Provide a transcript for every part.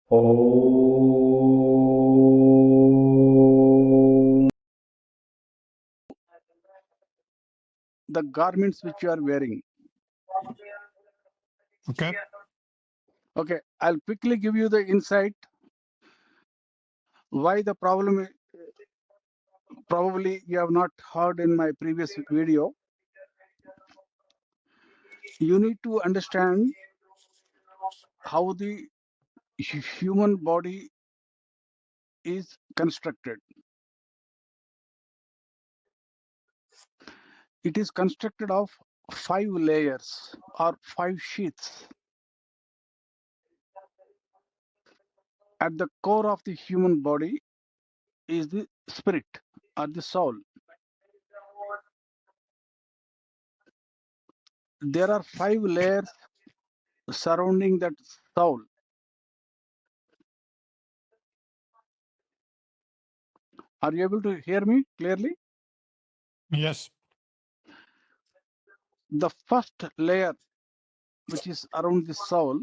Om. The garments which you are wearing. Okay. Okay, I'll quickly give you the insight why the problem is. Probably you have not heard in my previous video. You need to understand how the human body is constructed. It is constructed of 5 layers or 5 sheaths. At the core of the human body is the spirit or the soul. There are 5 layers surrounding that soul. Are you able to hear me clearly? Yes. The first layer, which is around the soul,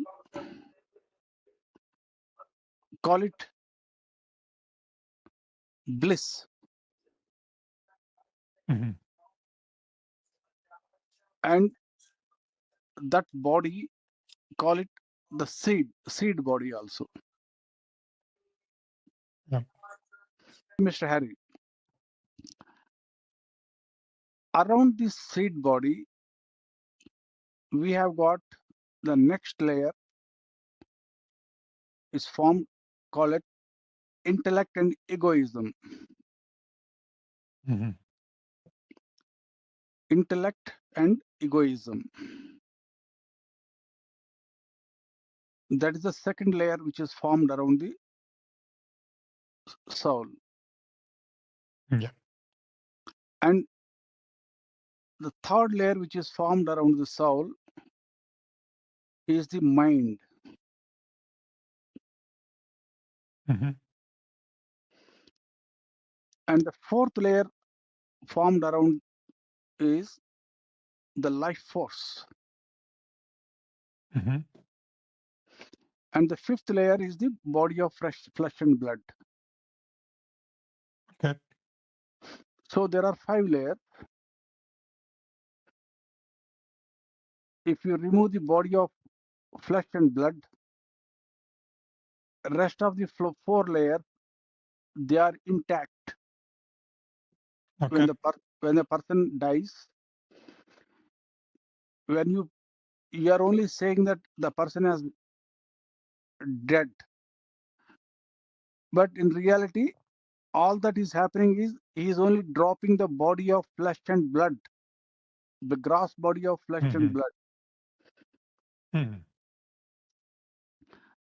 call it bliss. Mm-hmm. And that body, call it the seed body also. Yeah. Mr. Harry, around this seed body, we have got the next layer is formed, call it intellect and egoism. Mm-hmm. Intellect and egoism. That is the second layer which is formed around the soul. Yeah. And the third layer which is formed around the soul is the mind. Mm-hmm. And the fourth layer formed around is the life force. Mm-hmm. And the fifth layer is the body of flesh and blood. Okay. So there are 5 layers. If you remove the body of flesh and blood, rest of the 4 layers, they are intact. Okay. When the person dies, when you are only saying that the person is dead, but in reality, all that is happening is he is only dropping the body of flesh and blood, the gross body of flesh Mm-hmm. and blood. Mm-hmm.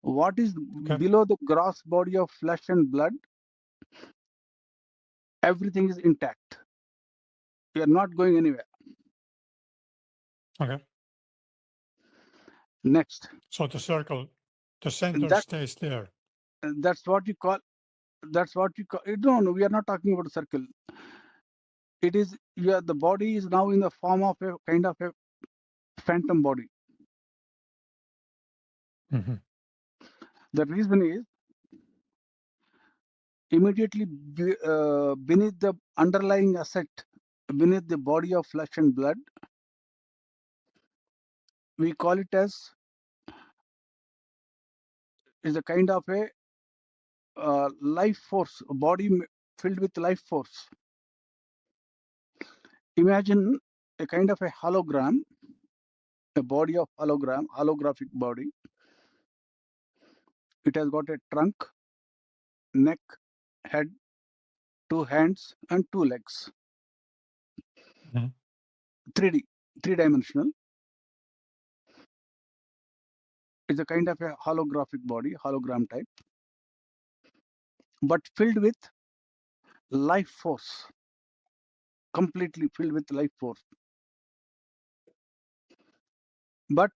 What is Okay. below the gross body of flesh and blood? Everything is intact. We are not going anywhere. Okay. Next, So the circle, the center that stays there. that's what you call. That's what you call. No, we are not talking about a circle. It is the body is now in the form of a kind of a phantom body. Mm-hmm. The reason is immediately beneath the underlying asset, beneath the body of flesh and blood, we call it as is a kind of a life force, a body filled with life force. Imagine a kind of a hologram, a body of holographic body. It has got a trunk, neck, head, 2 hands, and 2 legs. Mm-hmm. 3D, 3-dimensional. It's a kind of a holographic body, hologram type, but filled with life force, completely filled with life force. But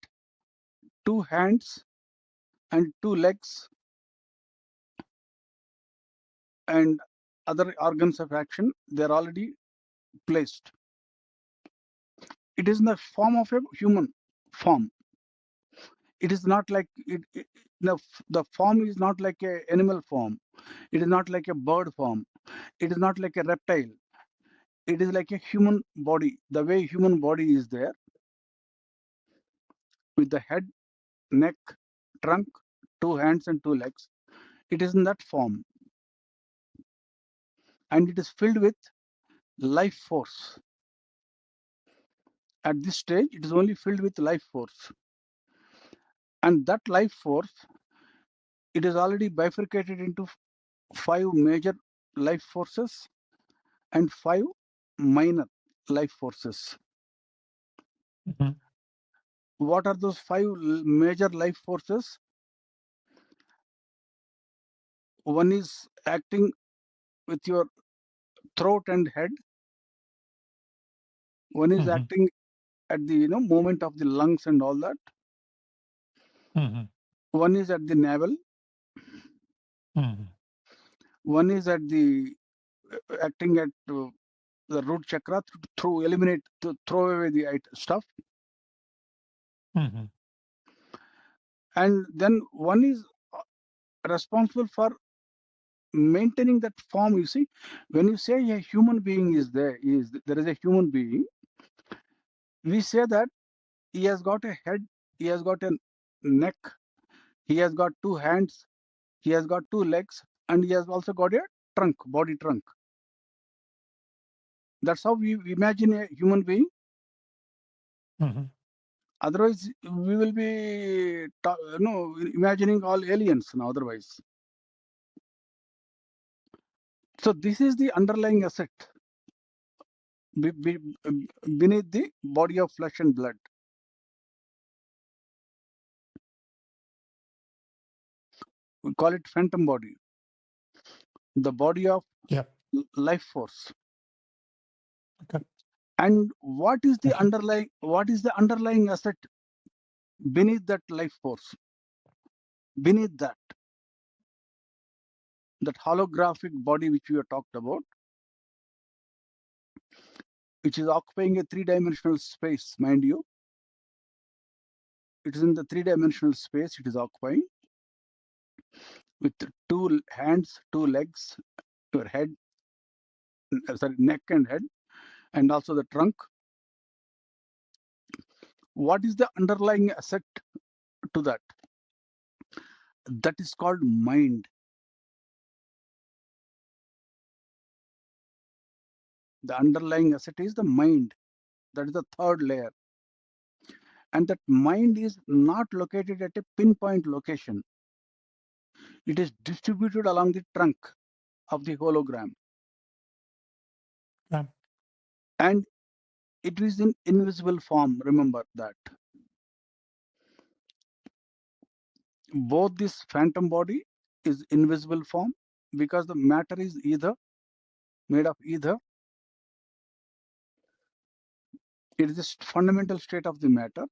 2 hands and 2 legs and other organs of action, they're already placed. It is in the form of a human form. It is not like the form is not like a animal form. It is not like a bird form. It is not like a reptile. It is like a human body. The way human body is there, with the head, neck, trunk, 2 hands and 2 legs. It is in that form, and it is filled with life force. At this stage, it is only filled with life force, and that life force, it is already bifurcated into 5 major life forces and 5 minor life forces. Mhm. What are those 5 major life forces? One is acting with your throat and head. One is Mhm. acting at the movement of the lungs and all that. Mhm. One is at the navel. Mhm. One is at the acting at the root chakra to throw away the stuff. Mhm. And then one is responsible for maintaining that form. You see, when you say a human being is there is a human being, we say that he has got a head, he has got a neck, he has got 2 hands, he has got 2 legs, and he has also got a trunk, body trunk. That's how we imagine a human being. Mhm. Otherwise, we will be imagining all aliens now. Otherwise, so this is the underlying asset beneath the body of flesh and blood. We call it phantom body, the body of Yep. life force. Okay. And what is the Thank underlying asset beneath that life force? Beneath that holographic body which we have talked about, which is occupying a 3-dimensional space, mind you. It is in the 3-dimensional space it is occupying, with 2 hands, 2 legs, your head, neck and head, and also the trunk. What is the underlying asset to that? That is called mind. The underlying asset is the mind. That is the 3rd layer. And that mind is not located at a pinpoint location. It is distributed along the trunk of the hologram. Yeah. And it is in invisible form. Remember that. Both this phantom body is invisible form, because the matter is made of ether. It is the fundamental state of the matter,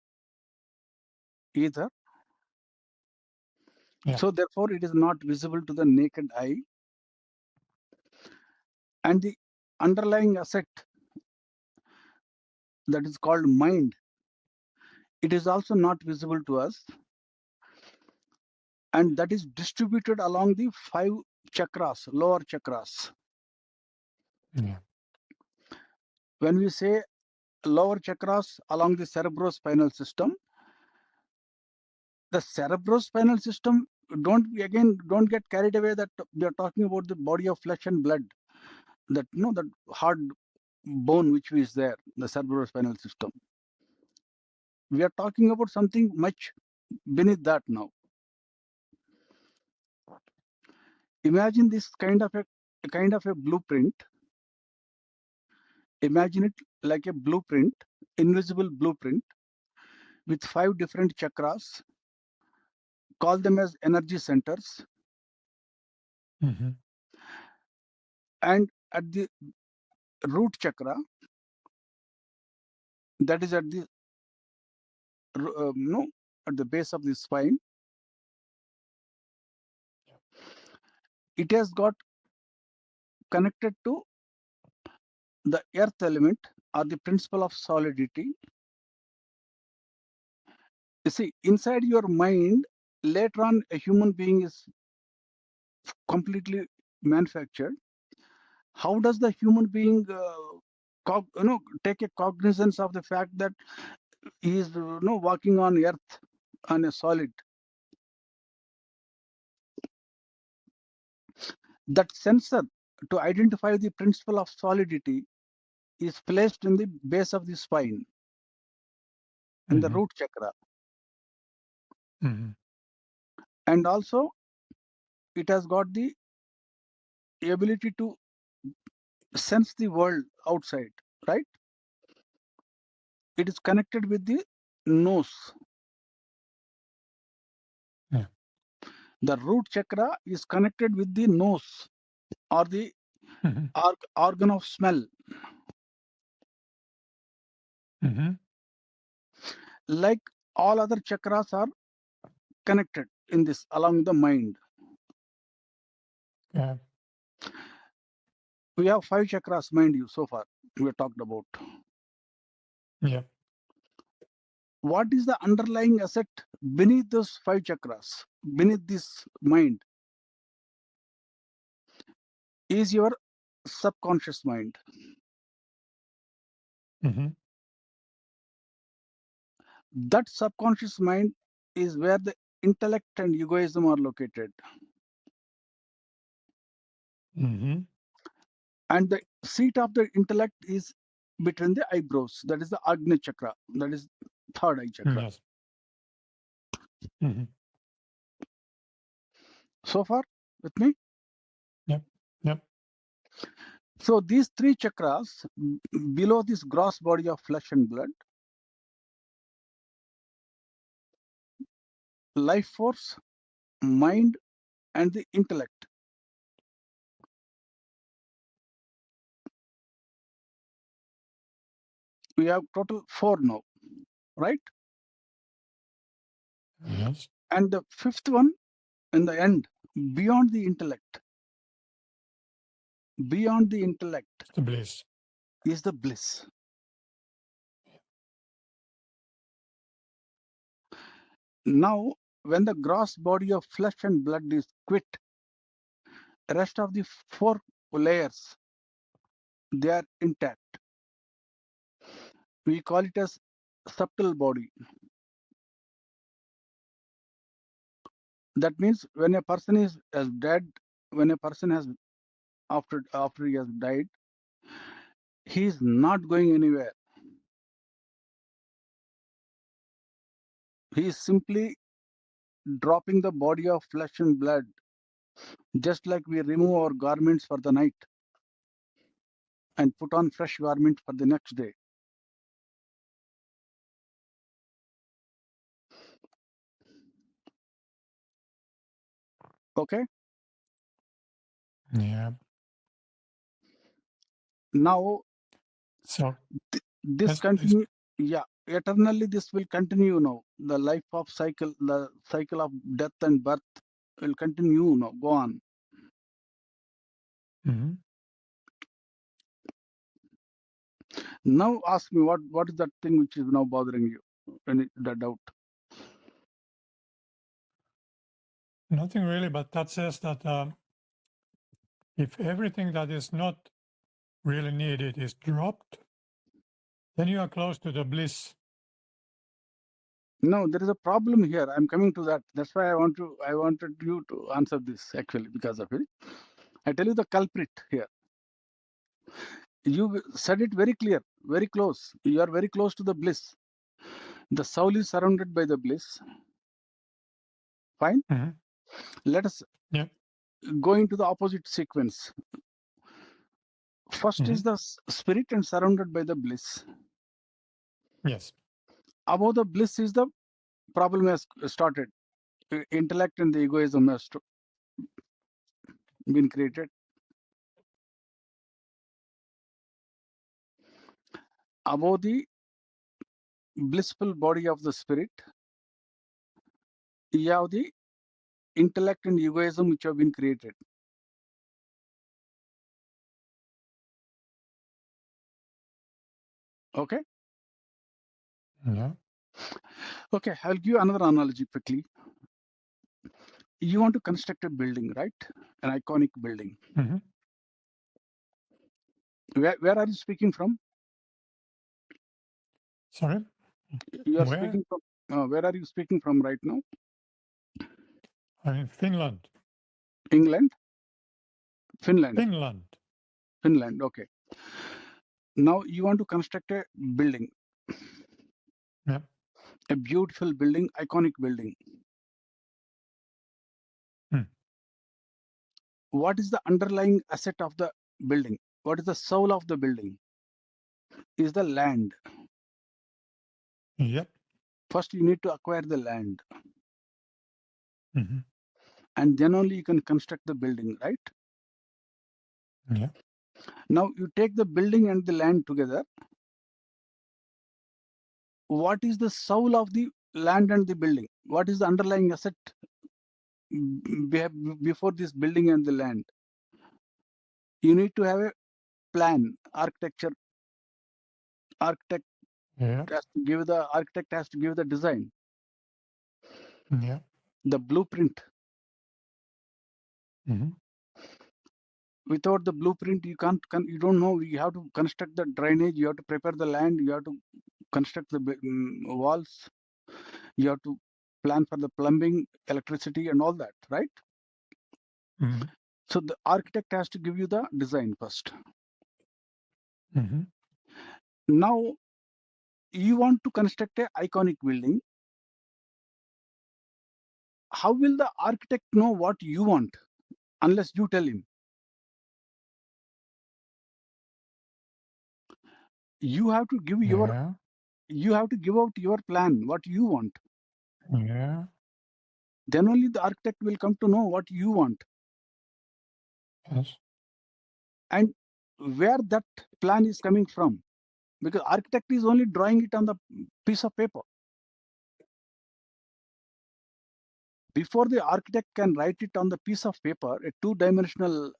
ether. Yeah. So therefore, it is not visible to the naked eye. And the underlying asset, that is called mind, it is also not visible to us. And that is distributed along the 5 chakras, lower chakras. Yeah. When we say lower chakras along the cerebrospinal system, the cerebrospinal system, don't get carried away that we are talking about the body of flesh and blood, that that hard bone which is there, the cerebrospinal system. We are talking about something much beneath that now. Imagine this kind of a blueprint. Imagine it like a blueprint, invisible blueprint, with 5 different chakras. Call them as energy centers. Mhm. And at the root chakra, that is at the at the base of the spine, it has got connected to the earth element, or the principle of solidity, You see, inside your mind, later on, a human being is completely manufactured. How does the human being, take a cognizance of the fact that he is, walking on earth on a solid? That sensor to identify the principle of solidity is placed in the base of the spine, in the root chakra, and also it has got the ability to sense the world outside, right? It is connected with the nose. Yeah. The root chakra is connected with the nose, or the organ of smell. Like all other chakras are connected in this along the mind. Yeah. We have 5 chakras, mind you, so far we have talked about. Yeah. What is the underlying asset beneath those 5 chakras, beneath this mind? Is your subconscious mind. That subconscious mind is where the intellect and egoism are located. And the seat of the intellect is between the eyebrows. That is the Agni chakra. That is third eye chakra. Yes. So far with me? Yep. Yep. So these 3 chakras below this gross body of flesh and blood, life force, mind, and the intellect. We have total 4 now, right? Yes. And the 5th one in the end, beyond the intellect. Beyond the intellect The bliss. is the bliss. Now, when the gross body of flesh and blood is quit, the rest of the 4 layers, they are intact. We call it as subtle body. That means when a person is dead, when a person has after he has died, he is not going anywhere. He is simply dropping the body of flesh and blood, just like we remove our garments for the night and put on fresh garment for the next day. Okay? Yeah. Now, So this yes, please. continue, yeah, eternally this will continue now. The life of cycle, the cycle of death and birth will continue now, go on. Now ask me what is that thing which is now bothering you? The doubt. Nothing really, but that says that if everything that is not really needed is dropped, then you are close to the bliss. No, there is a problem here. I'm coming to that. That's why I wanted you to answer this actually because of it. I tell you the culprit here. You said it very clear, very close. You are very close to the bliss. The soul is surrounded by the bliss. Fine. Let us go into the opposite sequence. First is the spirit and surrounded by the bliss. Yes. Above the bliss is the problem has started. Intellect and the egoism has been created. Above the blissful body of the spirit, you have the intellect and egoism which have been created. Okay? Yeah. Okay, I'll give you another analogy quickly. You want to construct a building, right? An iconic building. Mm-hmm. Where are you speaking from? Sorry? You are Where? speaking from. Where are you speaking from right now? I'm in Finland. England? Finland. Finland. Okay. Now you want to construct a building. Yep. A beautiful building, iconic building. Hmm. What is the underlying asset of the building? What is the soul of the building? Is the land. Yep. First, you need to acquire the land, Mm-hmm. and then only you can construct the building, right? Yeah. Now you take the building and the land together. What is the soul of the land and the building? What is the underlying asset before this building and the land? You need to have a plan, architecture. Architect Yeah. architect has to give the design, Yeah. the blueprint. Mm-hmm. Without the blueprint, you you don't know. You have to construct the drainage. You have to prepare the land. You have to construct the walls. You have to plan for the plumbing, electricity, and all that, right? Mm-hmm. So the architect has to give you the design first. Mm-hmm. Now you want to construct a iconic building. How will the architect know what you want unless you tell him? You have to give Yeah. you have to give out your plan, what you want. Yeah. Then only the architect will come to know what you want Yes. and where that plan is coming from. Because architect is only drawing it on the piece of paper. Before the architect can write it on the piece of paper, a two-dimensional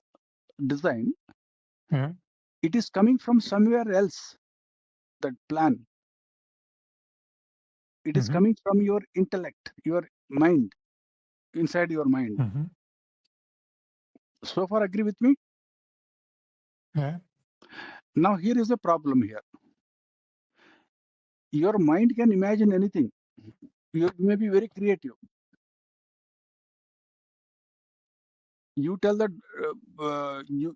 design, Yeah. it is coming from somewhere else, that plan. It is Mm-hmm. coming from your intellect, your mind, inside your mind. Mm-hmm. So far, agree with me? Yeah. Now, here is a problem here. Your mind can imagine anything. You may be very creative. You tell that you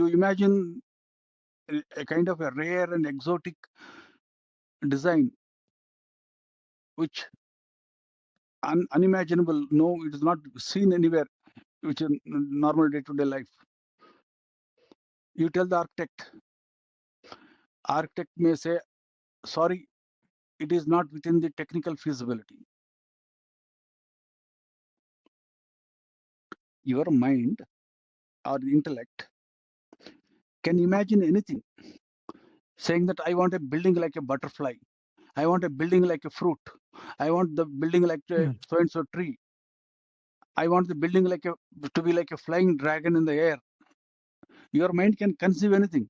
imagine a kind of a rare and exotic design, which unimaginable. No, it is not seen anywhere, which is normal day-to-day life. You tell the architect. Architect may say, sorry, it is not within the technical feasibility. Your mind or the intellect can imagine anything, saying that I want a building like a butterfly. I want a building like a fruit. I want the building like a Mm. so-and-so tree. I want the building to be like a flying dragon in the air. Your mind can conceive anything,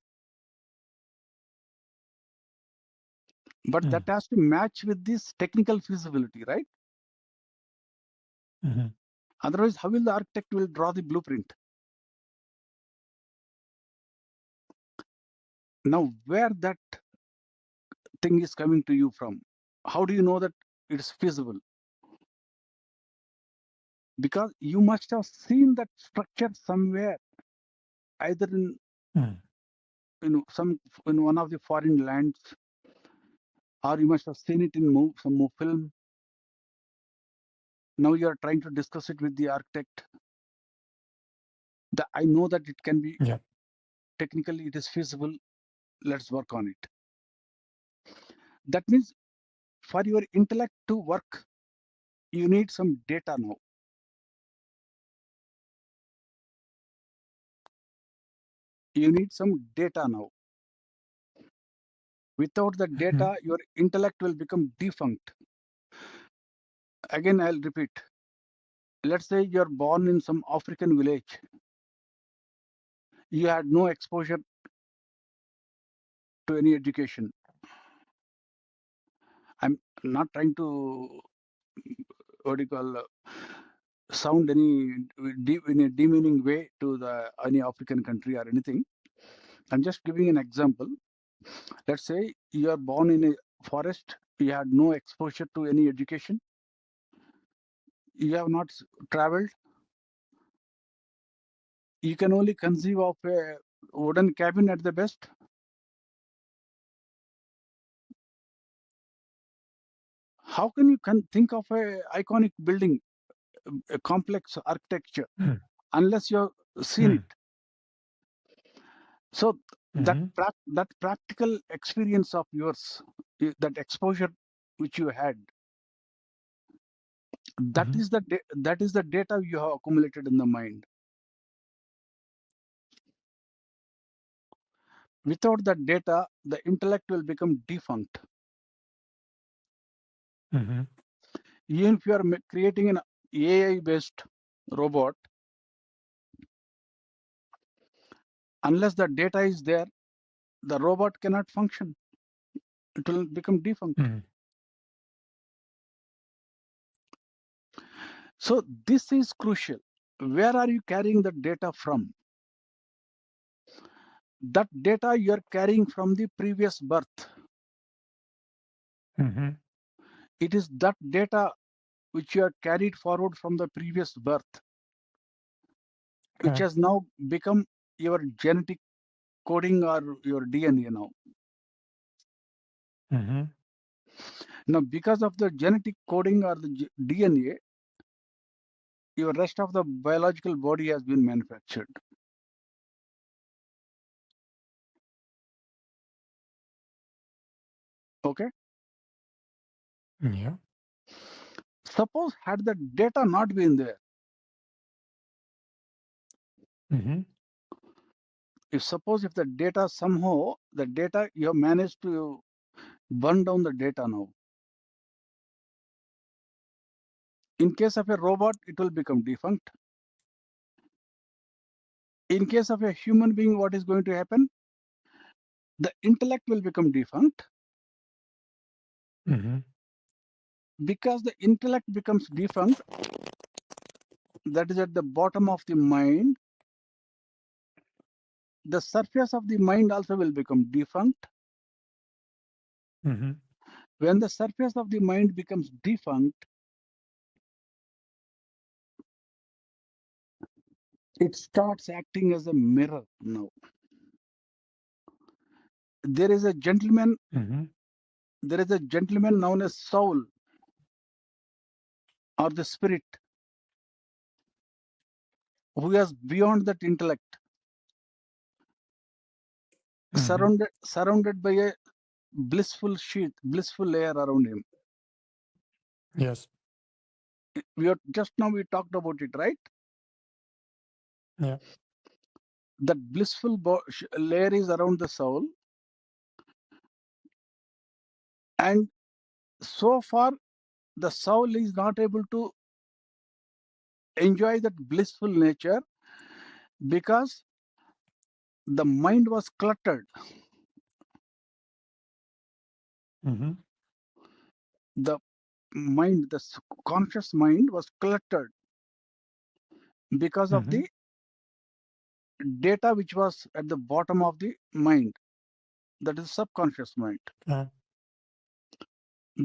but that Mm. has to match with this technical feasibility, right? Mm-hmm. Otherwise, how will the architect will draw the blueprint? Now, where that thing is coming to you from? How do you know that it's feasible? Because you must have seen that structure somewhere, either Mm. in one of the foreign lands, or you must have seen it in some film. Now you are trying to discuss it with the architect. I know that it can be Yeah. technically it is feasible. Let's work on it. That means for your intellect to work, you need some data now. You need some data now. Without the Mm-hmm. data, your intellect will become defunct. Again, I'll repeat. Let's say you're born in some African village. You had no exposure to any education. not trying to what do you call sound any in a demeaning way to the any African country or anything. I'm just giving an example. Let's say you are born in a forest, you had no exposure to any education, you have not traveled, you can only conceive of a wooden cabin at the best. How can you think of a iconic building, a complex architecture, Mm. unless you have seen Mm. it? So that Mhm. that practical experience of yours, that exposure which you had, that Mhm. is that is the data you have accumulated in the mind. Without that data, the intellect will become defunct. Mhm. Even if you are creating an AI-based robot, unless the data is there, the robot cannot function. It will become defunct. Mm. So this is crucial. Where are you carrying the data from? That data you are carrying from the previous birth. Mhm. It is that data which you are carried forward from the previous birth, which Okay. has now become your genetic coding or your DNA now. Mhm. Now, because of the genetic coding or the DNA, your rest of the biological body has been manufactured. Okay. Yeah. Suppose had the data not been there, Mhm. if the data somehow the data you have managed to burn down the data now. In case of a robot, it will become defunct. In case of a human being, what is going to happen? The intellect will become defunct. Mhm. Because the intellect becomes defunct, that is at the bottom of the mind, the surface of the mind also will become defunct. Mhm. When the surface of the mind becomes defunct, it starts acting as a mirror now. There is a gentleman, Mhm. known as soul or the spirit, who is beyond that intellect, Mhm. surrounded by a blissful sheath, blissful layer around him. Yes. We talked about it, right? Yeah. That blissful layer is around the soul, and so far the soul is not able to enjoy that blissful nature because the mind was cluttered. Mhm. The mind, the conscious mind was cluttered because of Mhm. the data which was at the bottom of the mind, that is subconscious mind. Okay.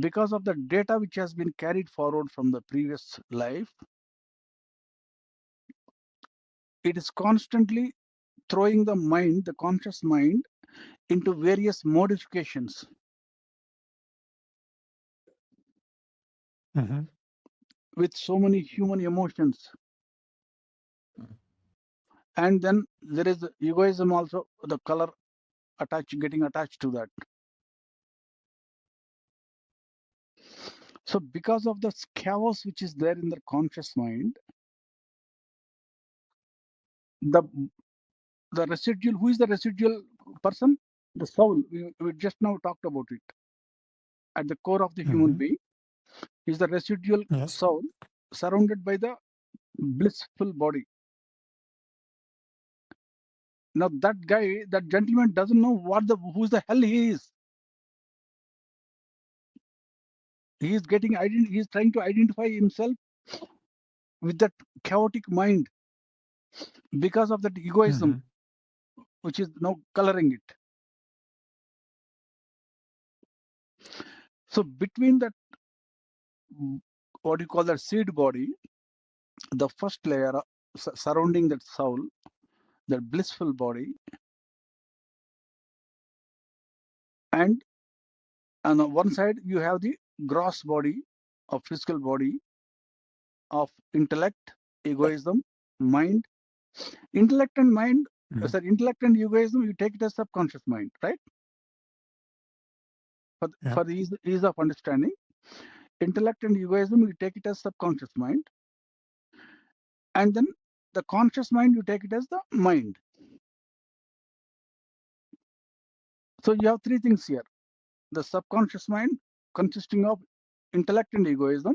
Because of the data which has been carried forward from the previous life, it is constantly throwing the mind, the conscious mind, into various modifications. Mhm. With so many human emotions. And then there is egoism also, the color getting attached to that. So because of the chaos which is there in the conscious mind, the residual, who is the residual person? The soul. We just now talked about it. At the core of the human Mhm. being is the residual Yes. soul, surrounded by the blissful body. Now that guy, that gentleman doesn't know who's the hell he is. He is he is trying to identify himself with that chaotic mind because of that egoism, which is now coloring it. So between that, what you call that seed body, the first layer surrounding that soul, that blissful body, and on one side you have the gross body of physical body of intellect, egoism, mind. Intellect and mind, intellect and egoism, you take it as subconscious mind, right? For the ease of understanding, intellect and egoism, you take it as subconscious mind, and then the conscious mind, you take it as the mind. So you have three things here: the subconscious mind consisting of intellect and egoism,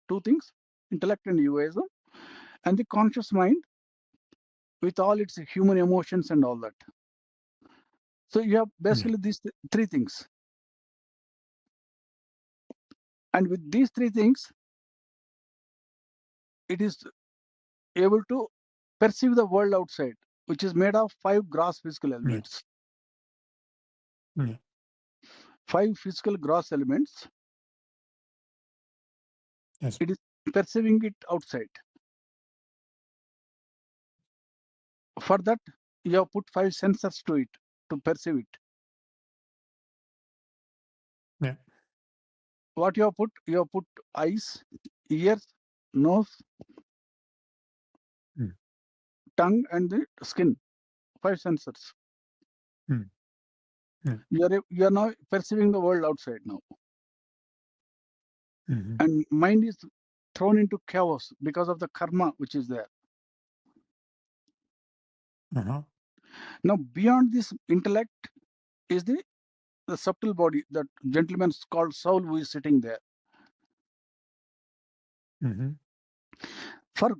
two things, intellect and egoism, and the conscious mind with all its human emotions and all that. So you have basically these three things, and with these three things, it is able to perceive the world outside, which is made of 5 gross physical elements. 5 physical gross elements. Yes. It is perceiving it outside. For that, you have put 5 sensors to it to perceive it. Yeah. What you have put? You have put eyes, ears, nose, tongue, and the skin. 5 sensors. You are now perceiving the world outside now. And mind is thrown into chaos because of the karma which is there. Now, beyond this intellect is the subtle body, that gentleman called soul who is sitting there. For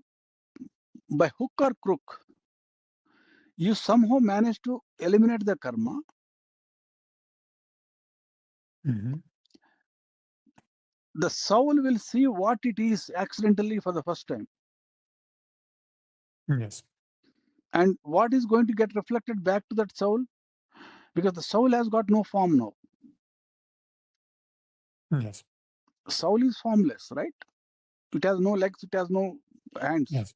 by hook or crook, you somehow manage to eliminate the karma. The soul will see what it is accidentally for the first time. Yes. And what is going to get reflected back to that soul? Because the soul has got no form now. Yes. Soul is formless, right? It has no legs, it has no hands. Yes.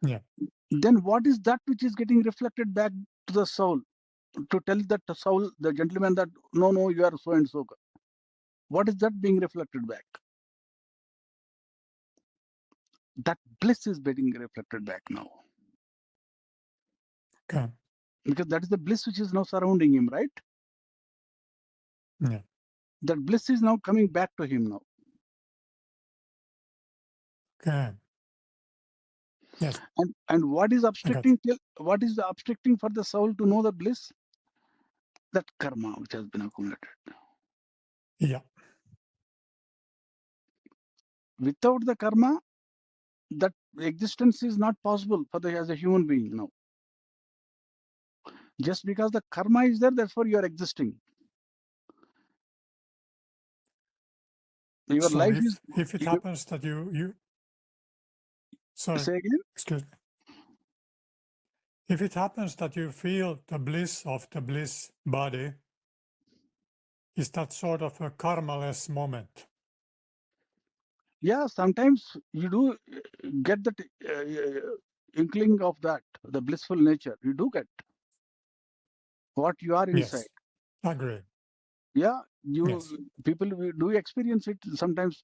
Yeah. Then what is that which is getting reflected back to the soul to tell that the soul, the gentleman, that no, you are so and so? What is that being reflected back? That bliss is getting reflected back now. Okay. Because that is the bliss which is now surrounding him, right? Yeah. That bliss is now coming back to him now. Okay. Yes. And what is obstructing what is the obstructing for the soul to know the bliss? That karma which has been accumulated. Yeah. Without the karma, that existence is not possible for the as a human being now. Just because the karma is there, therefore you are existing. Your So life is. if it happens that you sorry, say again. excuse me. If it happens that you feel the bliss of the bliss body, is that sort of a karmaless moment? Yeah, sometimes you do get that inkling of that, the blissful nature. You do get what you are inside. Yes, agree. Yeah, Yes. people do experience it sometimes.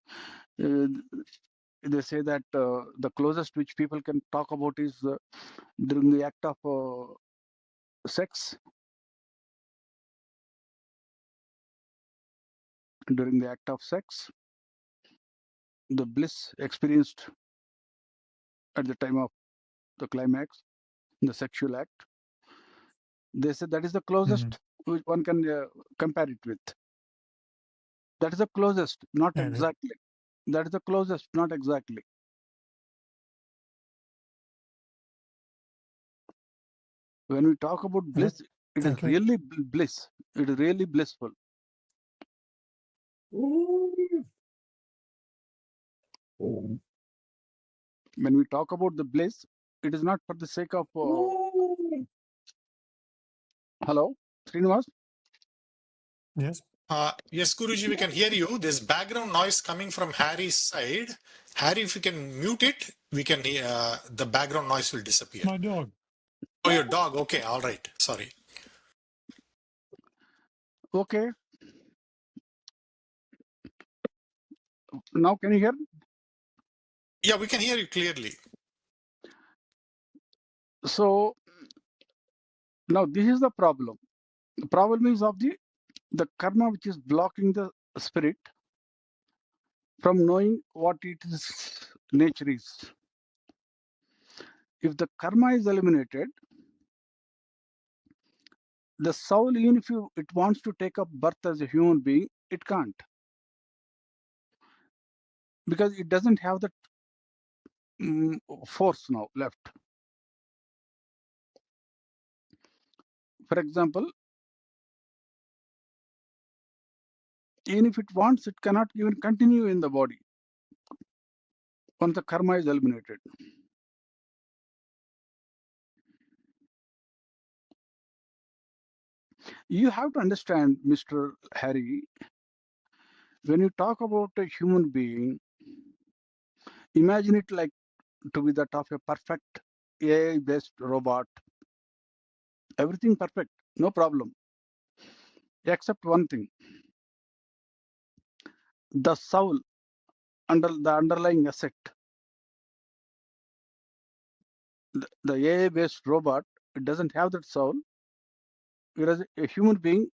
They say that the closest which people can talk about is during the act of sex. During the act of sex, the bliss experienced at the time of the climax, the sexual act. They say that is the closest which one can compare it with. That is the closest, not exactly. That is the closest, not exactly. When we talk about bliss, it is really bliss. It is really blissful. When we talk about the bliss, it is not for the sake of. Hello, Srinivas? Yes. Yes, Guruji, we can hear you. There's background noise coming from Harry's side. Harry, if you can mute it, we can. The background noise will disappear. My dog. Oh, your dog. Okay, all right. Sorry. Okay. Now can you hear? Yeah, we can hear you clearly. So now this is the problem. The problem is of the karma which is blocking the spirit from knowing what its nature is. If the karma is eliminated, the soul, even if it wants to take up birth as a human being, it can't, because it doesn't have that force now left. For example, even if it wants, it cannot even continue in the body once the karma is eliminated. You have to understand, Mr. Harry, when you talk about a human being, imagine it like to be that of a perfect AI-based robot. Everything perfect, no problem, except one thing: the soul, the underlying asset. The AI-based robot, it doesn't have that soul, whereas a human being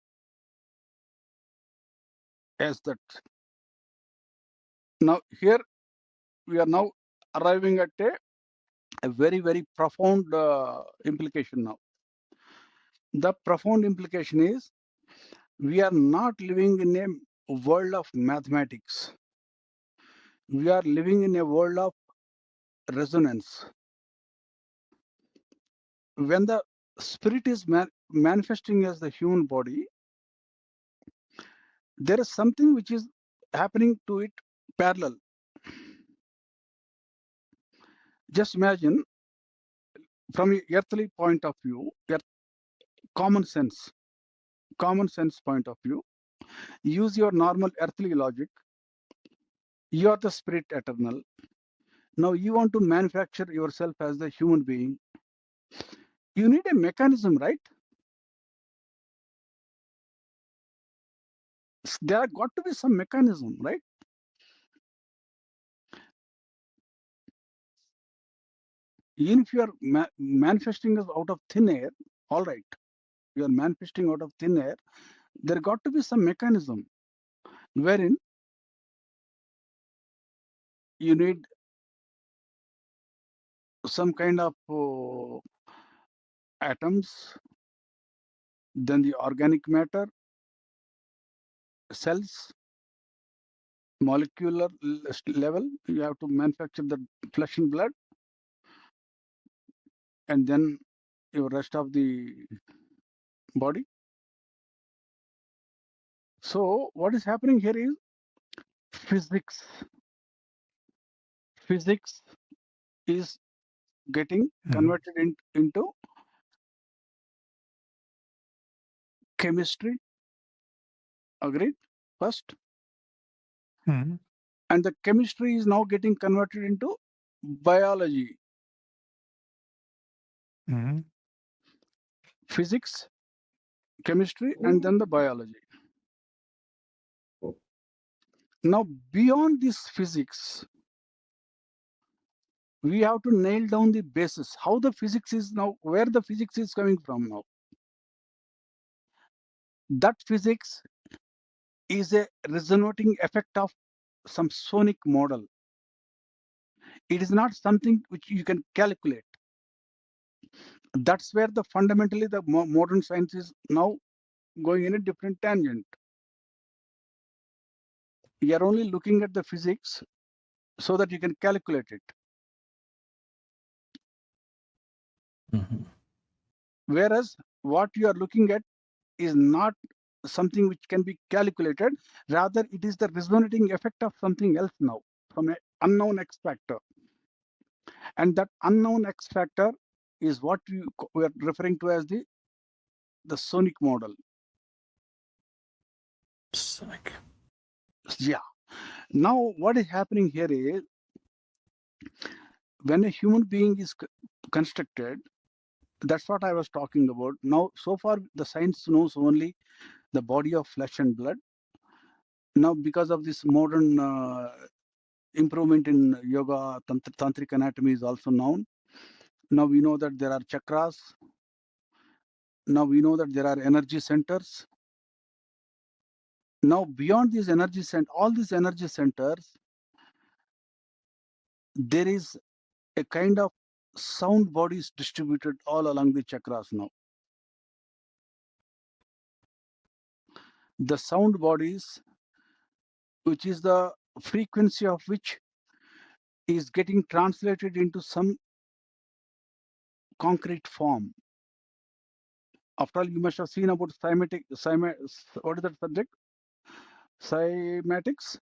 has that. Now here we are now arriving at a very, very profound implication now. The profound implication is we are not living in a world of mathematics. We are living in a world of resonance. When the spirit is manifesting as the human body, there is something which is happening to it parallel. Just imagine, from an earthly point of view, common sense point of view, use your normal earthly logic. You are the spirit eternal. Now you want to manufacture yourself as the human being. You need a mechanism, right? There have got to be some mechanism, right? Even if you are manifesting us out of thin air, all right, you are manifesting out of thin air, there got to be some mechanism wherein you need some kind of atoms, then the organic matter, cells, molecular level. You have to manufacture the flesh and blood, and then your rest of the body. So what is happening here is physics. Physics is getting converted into chemistry. Agreed? First. Mhm. And the chemistry is now getting converted into biology. Mhm. Physics, chemistry, and then the biology. Now, beyond this physics, we have to nail down the basis. How the physics is now, where the physics is coming from now. That physics is a resonating effect of some sonic model. It is not something which you can calculate. That's where the fundamentally the modern science is now going in a different tangent. You are only looking at the physics so that you can calculate it. Whereas what you are looking at is not something which can be calculated. Rather, it is the resonating effect of something else now, from an unknown X factor. And that unknown X factor is what we are referring to as the sonic model. Sonic. Yeah. Now, what is happening here is, when a human being is constructed, that's what I was talking about. Now, so far, the science knows only the body of flesh and blood. Now, because of this modern improvement in yoga, tantric anatomy is also known. Now we know that there are chakras. Now we know that there are energy centers. Now, beyond these energy centers, all these energy centers, there is a kind of sound bodies distributed all along the chakras now. The sound bodies, which is the frequency of which is getting translated into some concrete form. After all, you must have seen about what is that subject? Cymatics?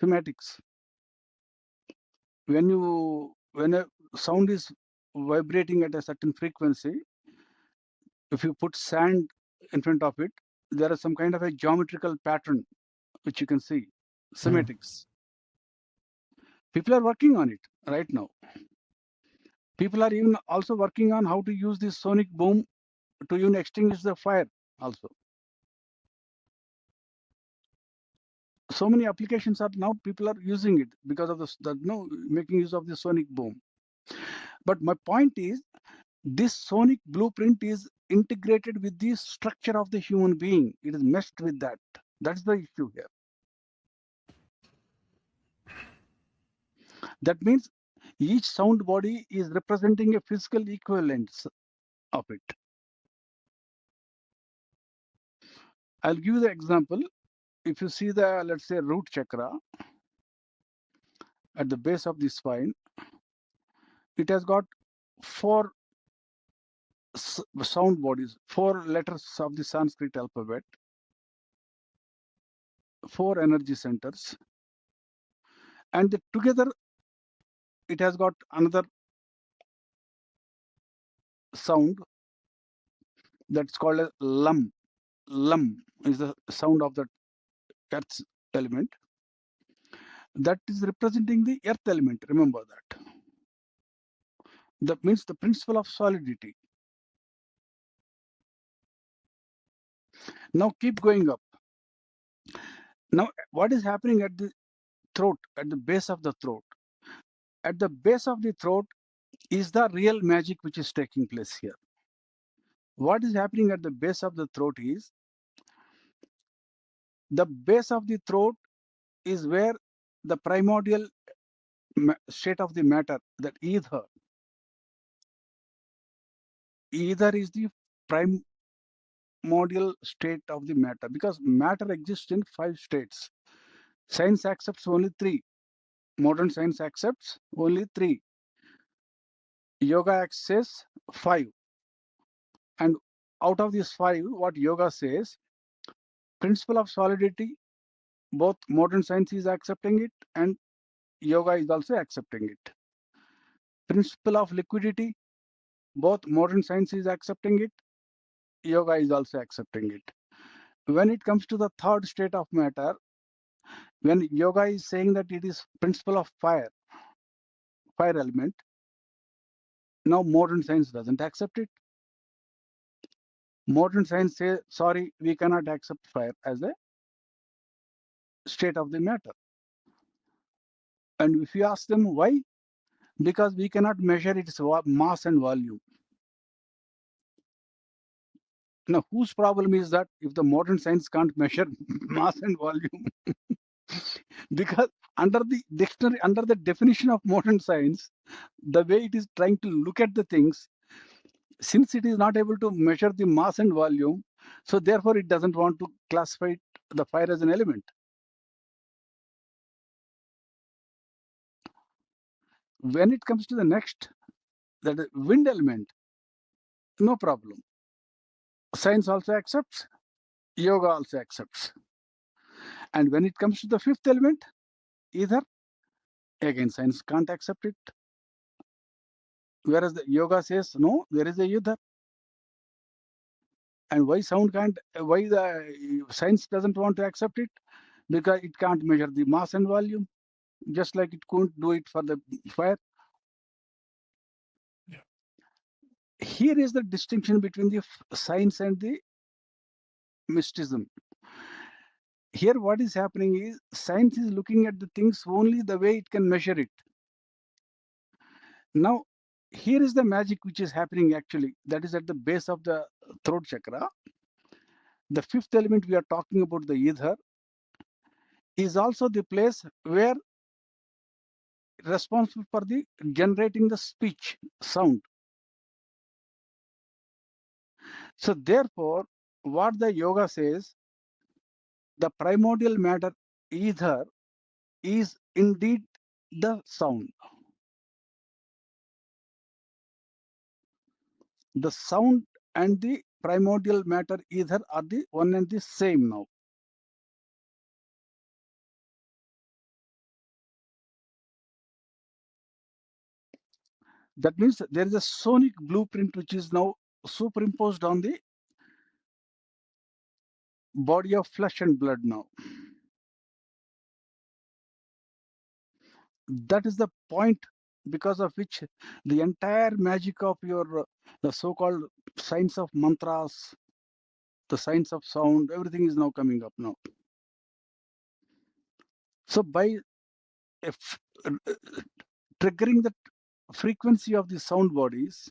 Cymatics. When a sound is vibrating at a certain frequency, if you put sand in front of it, there is some kind of a geometrical pattern which you can see. Cymatics. People are working on it right now. People are even also working on how to use this sonic boom to even extinguish the fire also. So many applications are now, people are using it because of making use of the sonic boom. But my point is, this sonic blueprint is integrated with the structure of the human being. It is meshed with that. That's the issue here. That means each sound body is representing a physical equivalence of it. I'll give you the example. If you see the, let's say, root chakra at the base of the spine, it has got 4 sound bodies, 4 letters of the Sanskrit alphabet, 4 energy centers, and together it has got another sound that's called a lum. Lum is the sound of the earth's element. That is representing the earth element. Remember that. That means the principle of solidity. Now keep going up. Now, what is happening at the throat, at the base of the throat? At the base of the throat is the real magic which is taking place here. What is happening at the base of the throat is, the base of the throat is where the primordial state of the matter, that ether is the primordial state of the matter, because matter exists in 5 states. Science accepts only 3. Modern science accepts only 3. Yoga accepts 5. And out of these 5, what yoga says, principle of solidity, both modern science is accepting it and yoga is also accepting it. Principle of liquidity, both modern science is accepting it, yoga is also accepting it. When it comes to the 3rd state of matter, when yoga is saying that it is principle of fire element, now modern science doesn't accept it. Modern science says, sorry, we cannot accept fire as a state of the matter. And if you ask them why, because we cannot measure its mass and volume. Now, whose problem is that if the modern science can't measure mass and volume? Because under the dictionary, under the definition of modern science, the way it is trying to look at the things, since it is not able to measure the mass and volume, so therefore it doesn't want to classify the fire as an element. When it comes to the next, that is wind element, no problem. Science also accepts. yoga also accepts. And when it comes to the fifth element, ether, again science can't accept it. Whereas the yoga says, no, there is a ether. And why sound can't, why the science doesn't want to accept it? Because it can't measure the mass and volume, just like it couldn't do it for the fire. Yeah. Here is the distinction between the science and the mysticism. Here what is happening is science is looking at the things only the way it can measure it. Now, here is the magic which is happening actually, that is at the base of the throat chakra. The fifth element we are talking about, the ether, is also the place where responsible for the generating the speech sound. So therefore, what the yoga says, the primordial matter ether is indeed the sound. The sound and the primordial matter ether are the one and the same now. That means there is a sonic blueprint which is now superimposed on the body of flesh and blood now. That is the point because of which the entire magic of your the so-called science of mantras, the science of sound, everything is now coming up now. So by triggering the frequency of the sound bodies,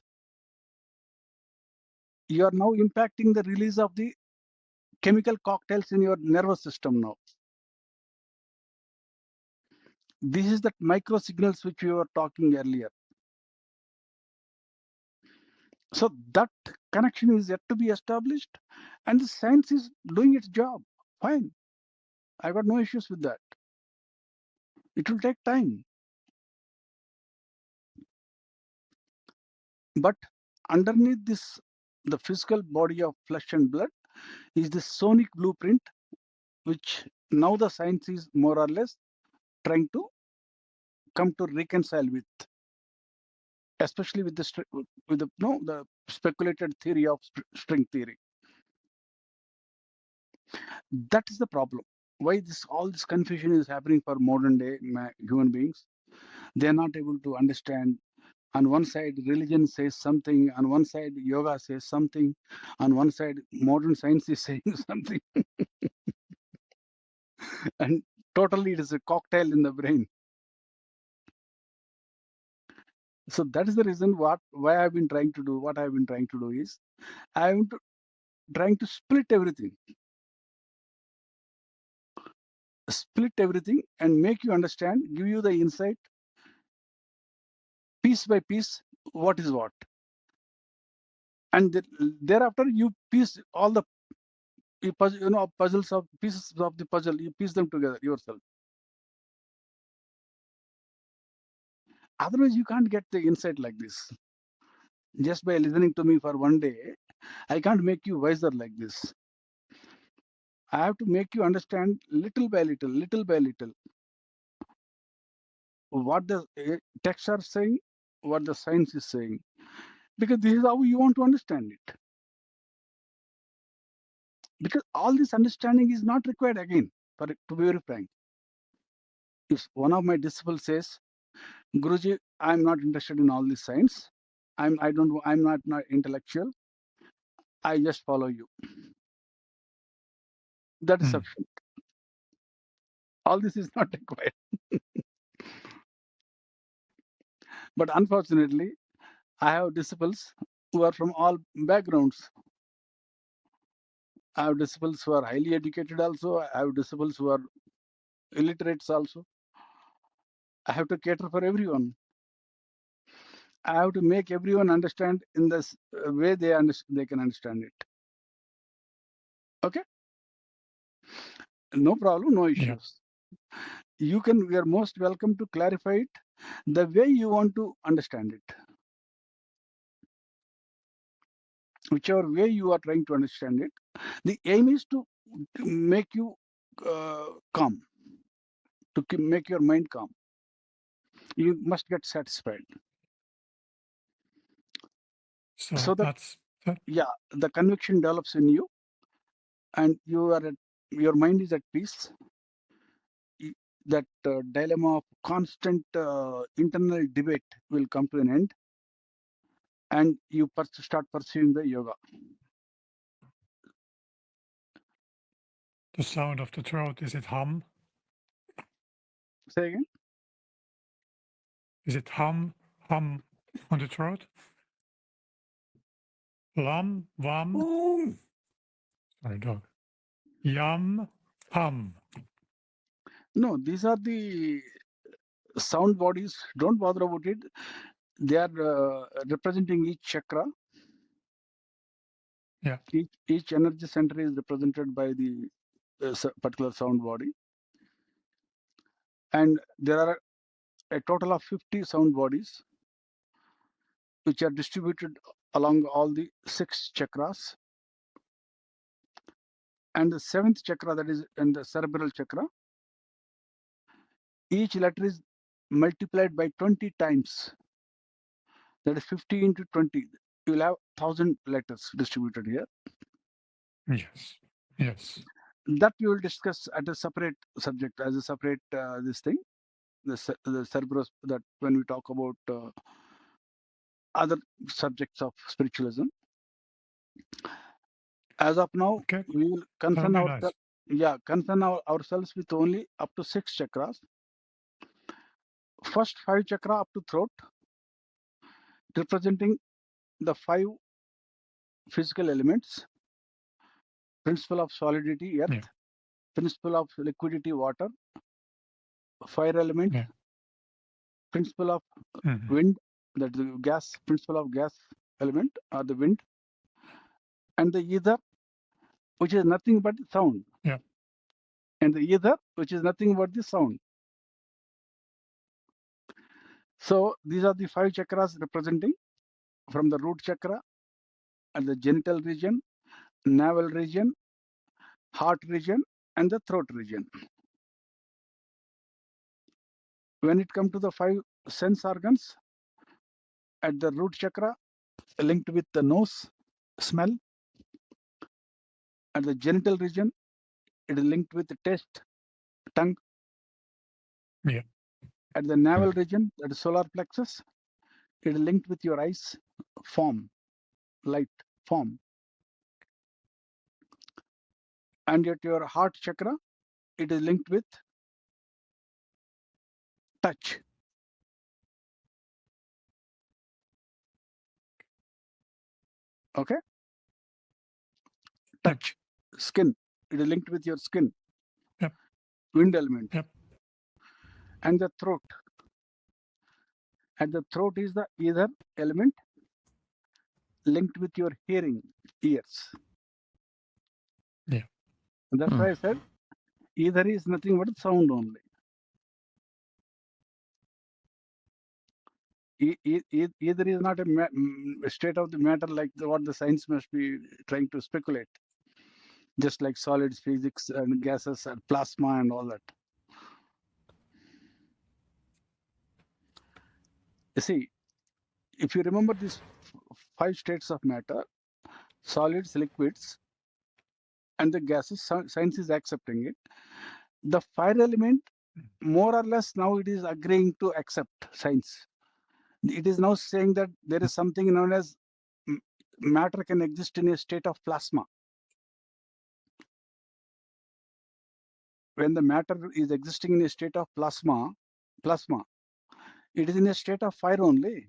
you are now impacting the release of the chemical cocktails in your nervous system now. This is that micro signals which we were talking earlier. So that connection is yet to be established, and the science is doing its job. Fine. I got no issues with that. It will take time. But underneath this, the physical body of flesh and blood is the sonic blueprint, which now the science is more or less trying to come to reconcile with, especially with the speculated theory of string theory. That is the problem. Why all this confusion is happening for modern day human beings? They are not able to understand. On one side, religion says something. On one side, yoga says something. On one side, modern science is saying something. And totally, it is a cocktail in the brain. So that is the reason why I've been trying to do. What I've been trying to do is I'm trying to split everything and make you understand, give you the insight piece by piece what is what, and thereafter you piece all the puzzles of pieces of the puzzle, you piece them together yourself. Otherwise you can't get the insight like this. Just by listening to me for one day, I can't make you wiser like this. I have to make you understand little by little what the texts are saying, what the science is saying, because this is how you want to understand it. Because all this understanding is not required again, to be very frank. If one of my disciples says, Guruji, I'm not interested in all this science, I'm not intellectual, I just follow you. That is sufficient. All this is not required. But unfortunately, I have disciples who are from all backgrounds. I have disciples who are highly educated also. I have disciples who are illiterates also. I have to cater for everyone. I have to make everyone understand in this way they can understand it. Okay? No problem, no issues. Yeah. We are most welcome to clarify it the way you want to understand it. Whichever way you are trying to understand it, the aim is to make you calm, to make your mind calm. You must get satisfied. So that's that. Yeah, the conviction develops in you, and your mind is at peace. That dilemma of constant internal debate will come to an end, and you start pursuing the yoga. The sound of the throat, is it hum? Say again. Is it hum on the throat? Lam, vam. Sorry, dog. Yum, hum. No, these are the sound bodies. Don't bother about it. They are representing each chakra. Yeah. Each energy center is represented by the particular sound body, and there are a total of 50 sound bodies which are distributed along all the 6 chakras. And the 7th chakra, that is in the cerebral chakra, each letter is multiplied by 20 times. That is 50 into 20. You will have 1000 letters distributed here. Yes. That we will discuss at a separate subject, as a separate this thing, the cerebral, that when we talk about other subjects of spiritualism. As of now, Okay. we will concern ourselves. Nice. Concern ourselves with only up to 6 chakras. First 5 chakra up to throat, representing the 5 physical elements: principle of solidity, earth; principle of liquidity, water; fire element; principle of wind, that is the gas, principle of gas element, or the wind; and the ether, which is nothing but sound. Yeah. And the ether, which is nothing but the sound. So these are the 5 chakras representing, from the root chakra and the genital region, navel region, heart region, and the throat region. When it comes to the 5 sense organs, at the root chakra, linked with the nose, smell; at the genital region, it is linked with the taste, tongue; Yeah. at the navel region, that is solar plexus, it is linked with your eyes, form, light, form; and at your heart chakra, it is linked with touch. Okay? Touch. Skin, it is linked with your skin. Yep. Wind element. Yep. And the throat. And the throat is the ether element, linked with your hearing, ears. Yeah. And that's why I said ether is nothing but sound only. Either is not a state of the matter like what the science must be trying to speculate, just like solids, physics, and gases, and plasma, and all that. You see, if you remember these 5 states of matter: solids, liquids, and the gases, science is accepting it. The fire element, more or less, now it is agreeing to accept science. It is now saying that there is something known as matter can exist in a state of plasma. When the matter is existing in a state of plasma, it is in a state of fire only.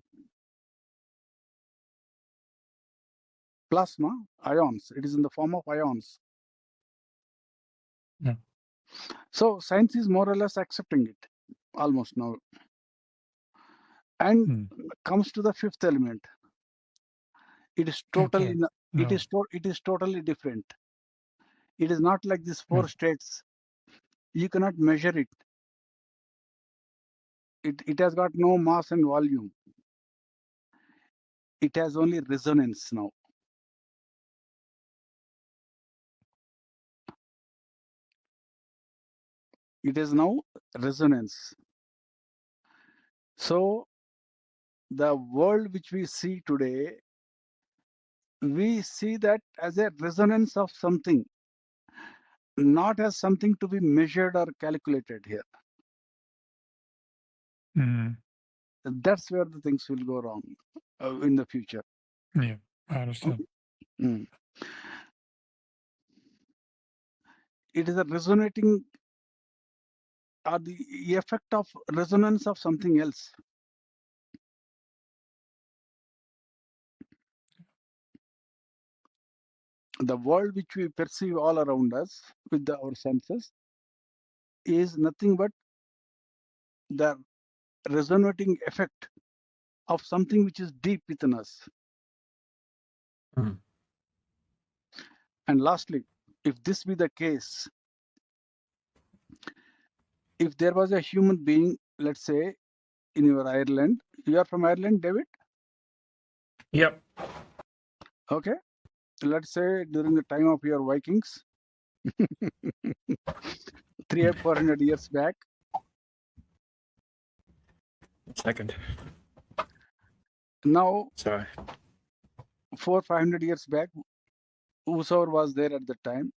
Plasma, ions, it is in the form of ions. Yeah. So science is more or less accepting it, almost now. And comes to the 5th element. It is totally, it is totally different. It is not like these 4 states. You cannot measure it. It has got no mass and volume. It has only resonance now. It is now resonance. So the world which we see today, we see that as a resonance of something, not as something to be measured or calculated here. Mm. That's where the things will go wrong in the future. Yeah, I understand. Mm. It is a resonating or the effect of resonance of something else. The world which we perceive all around us with our senses is nothing but the resonating effect of something which is deep within us. Mm. And lastly, if this be the case, if there was a human being, let's say in your Ireland, you are from Ireland, David? Yep. Okay. Let's say during the time of your Vikings, 300-400 years back. Second. Now, Sorry. 400-500 years back, whosoever was there at the time.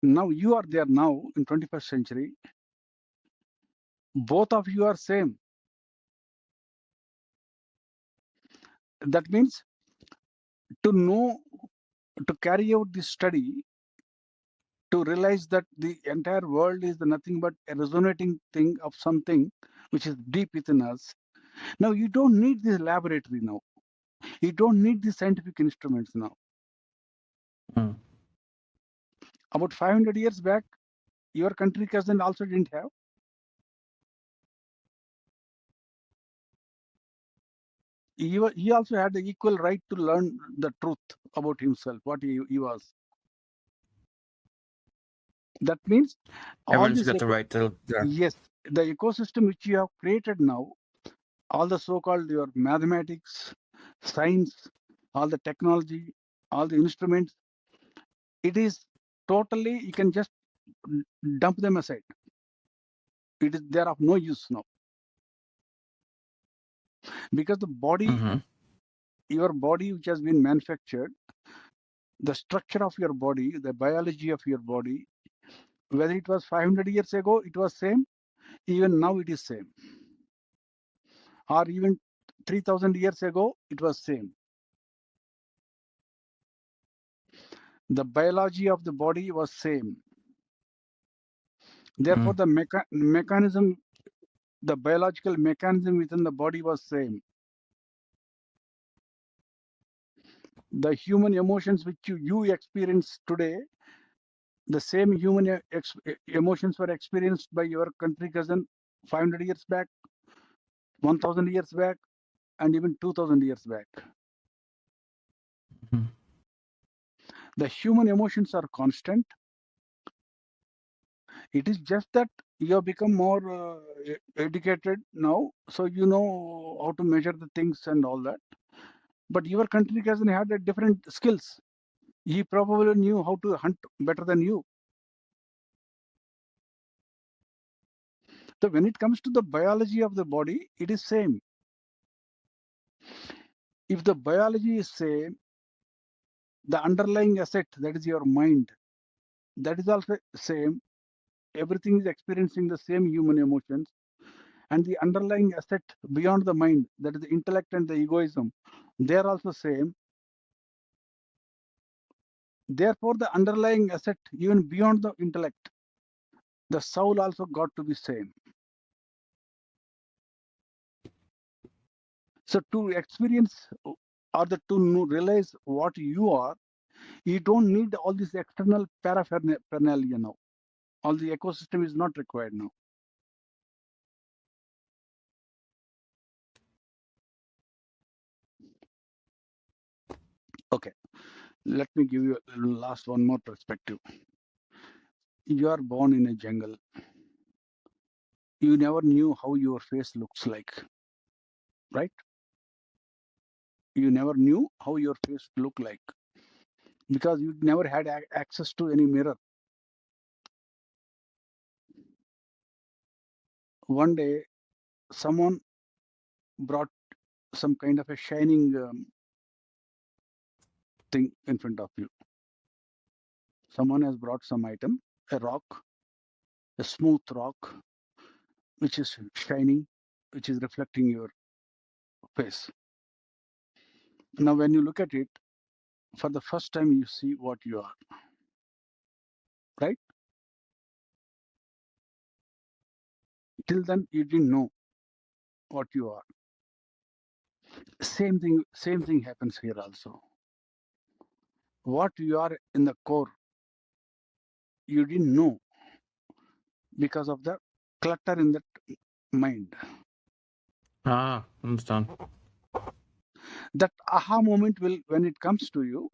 Now you are there now in 21st century. Both of you are same. That means to know, to carry out this study, to realize that the entire world is nothing but a resonating thing of something which is deep within us. Now you don't need this laboratory now. You don't need the scientific instruments now. Mm. About 500 years back, your country cousin also didn't have. He also had the equal right to learn the truth about himself, what he was. That means all Everyone's this, got the right to. Yeah. yes, the ecosystem which you have created now, all the so-called your mathematics, science, all the technology, all the instruments, it is totally, you can just dump them aside. It is, they are of no use now. Because the body, Mm-hmm. your body which has been manufactured, the structure of your body, the biology of your body, whether it was 500 years ago, it was same, even now it is same. Or even 3000 years ago, it was same. The biology of the body was same. Therefore, the mechanism, the biological mechanism within the body was same. The human emotions which you experience today, the same human emotions were experienced by your country cousin 500 years back, 1000 years back, and even 2000 years back. Mm-hmm. The human emotions are constant. It is just that you have become more educated now, so you know how to measure the things and all that. But your country cousin had a different skills. He probably knew how to hunt better than you. So when it comes to the biology of the body, it is same. If the biology is same, the underlying asset, that is your mind, that is also same. Everything is experiencing the same human emotions. And the underlying asset beyond the mind, that is the intellect and the egoism, they are also same. Therefore, the underlying asset, even beyond the intellect, the soul also got to be same. So to experience or to realize what you are, you don't need all this external paraphernalia now. All the ecosystem is not required now. Okay, let me give you a last one more perspective. You are born in a jungle. You never knew how your face looks like, right? You never knew how your face looked like because you never had access to any mirror. one day someone brought some kind of a shining thing in front of you. Someone has brought some item, a rock, a smooth rock, which is shining, which is reflecting your face. Now, when you look at it, for the first time, you see what you are, right? Till then, you didn't know what you are. Same thing happens here also. What you are in the core, you didn't know because of the clutter in that mind. Ah, understand. That aha moment will, when it comes to you,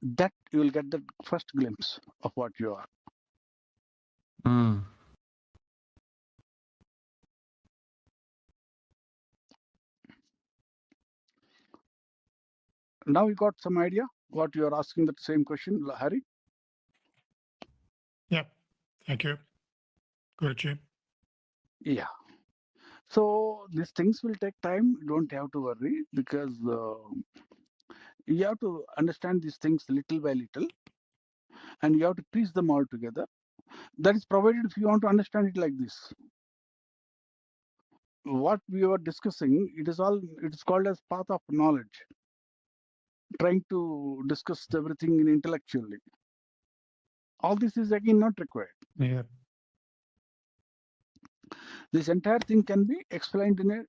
that you will get the first glimpse of what you are. Mm. Now you got some idea what you are asking, that same question, Hari? Yeah. Thank you, Guruji. Yeah. So these things will take time. You don't have to worry, because you have to understand these things little by little, and you have to piece them all together. That is provided if you want to understand it like this. What we were discussing, it is called as path of knowledge. Trying to discuss everything in intellectually. All this is again not required. Yeah. This entire thing can be explained in a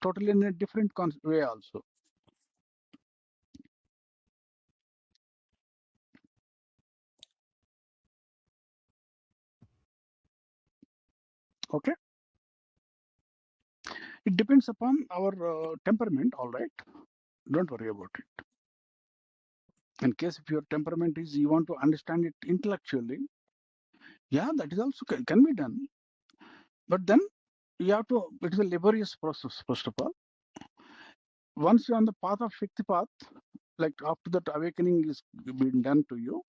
totally in a different way also. Okay. It depends upon our temperament. All right. Don't worry about it. In case if your temperament is you want to understand it intellectually, yeah, that is also can be done. But then you have to. It is a laborious process. First of all, once you're on the path of Shaktipat, like after that awakening is being done to you,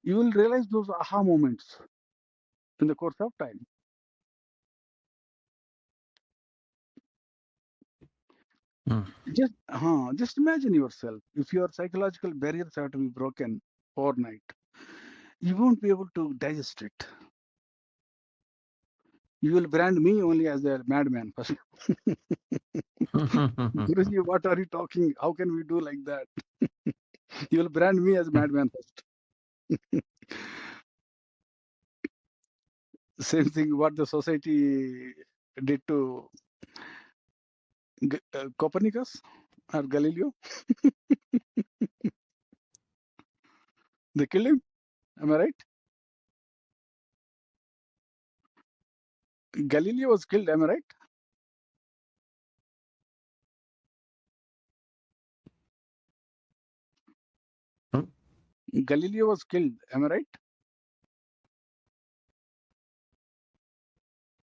you will realize those aha moments in the course of time. Just imagine yourself. If your psychological barriers have to be broken overnight, you won't be able to digest it. You will brand me only as a madman first. Guruji, what are you talking? How can we do like that? You will brand me as madman first. Same thing what the society did to Copernicus or Galileo. They killed him. Am I right? Galileo was killed. Am I right? Galileo was killed. Am I right?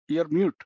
You're mute.